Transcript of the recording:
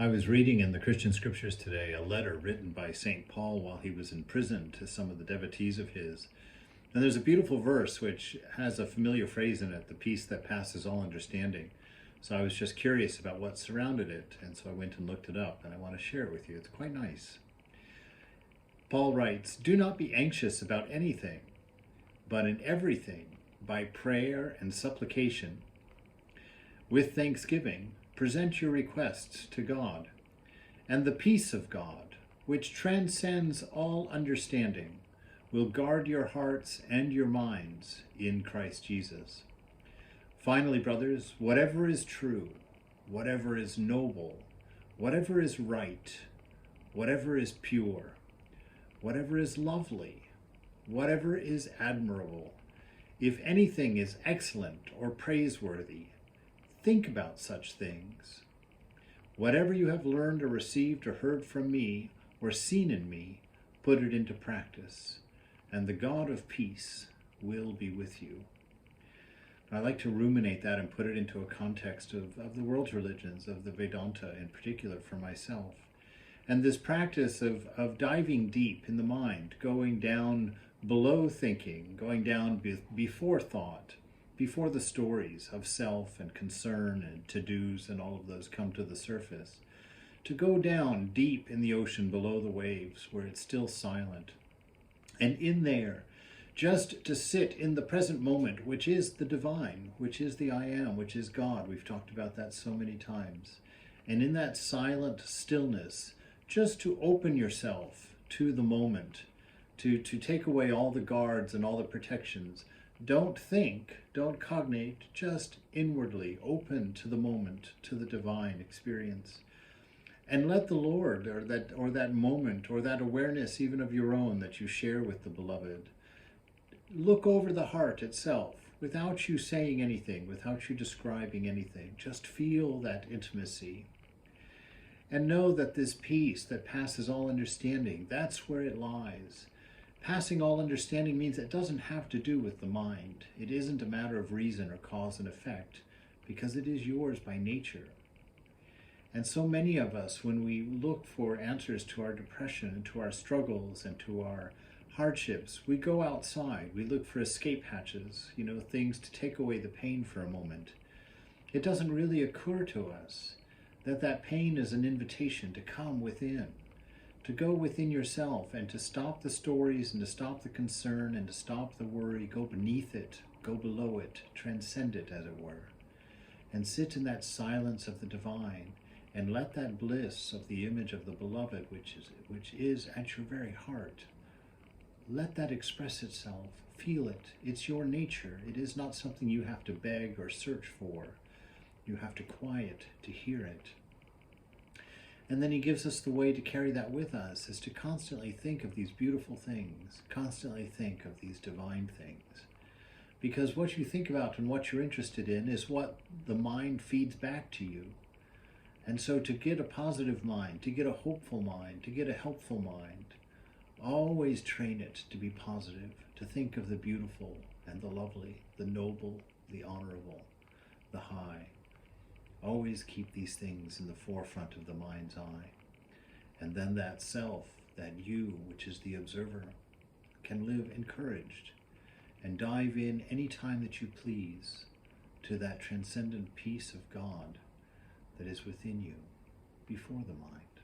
I was reading in the Christian scriptures today a letter written by St. Paul while he was in prison to some of the devotees of his. And there's a beautiful verse which has a familiar phrase in it, the peace that passes all understanding. So I was just curious about what surrounded it, and so I went and looked it up, and I want to share it with you. It's quite nice. Paul writes, "Do not be anxious about anything, but in everything, by prayer and supplication, with thanksgiving, present your requests to God, and the peace of God, which transcends all understanding, will guard your hearts and your minds in Christ Jesus. Finally, brothers, whatever is true, whatever is noble, whatever is right, whatever is pure, whatever is lovely, whatever is admirable, if anything is excellent or praiseworthy, think about such things. Whatever you have learned or received or heard from me or seen in me, put it into practice, and the God of peace will be with you." I like to ruminate that and put it into a context of the world's religions, of the Vedanta in particular for myself. And this practice of diving deep in the mind, going down below thinking, going down before thought, before the stories of self and concern and to-dos and all of those come to the surface, to go down deep in the ocean below the waves where it's still silent. And in there, just to sit in the present moment, which is the divine, which is the I am, which is God. We've talked about that so many times. And in that silent stillness, just to open yourself to the moment, to take away all the guards and all the protections. Don't think, don't cognate, just inwardly open to the moment, to the divine experience. And let the Lord, or that moment, or that awareness even of your own that you share with the beloved, look over the heart itself without you saying anything, without you describing anything. Just feel that intimacy. And know that this peace that passes all understanding, that's where it lies. Passing all understanding means it doesn't have to do with the mind. It isn't a matter of reason or cause and effect, because it is yours by nature. And so many of us, when we look for answers to our depression and to our struggles and to our hardships, we go outside. We look for escape hatches, things to take away the pain for a moment. It doesn't really occur to us that pain is an invitation to come within, to go within yourself and to stop the stories and to stop the concern and to stop the worry, go beneath it, go below it, transcend it, as it were, and sit in that silence of the divine and let that bliss of the image of the beloved, which is at your very heart, let that express itself. Feel it. It's your nature. It is not something you have to beg or search for. You have to quiet to hear it. And then he gives us the way to carry that with us, is to constantly think of these beautiful things, constantly think of these divine things. Because what you think about and what you're interested in is what the mind feeds back to you. And so to get a positive mind, to get a hopeful mind, to get a helpful mind, always train it to be positive, to think of the beautiful and the lovely, the noble, the honorable, the high. Always keep these things in the forefront of the mind's eye. And then that self, that you, which is the observer, can live encouraged and dive in any time that you please to that transcendent peace of God that is within you before the mind.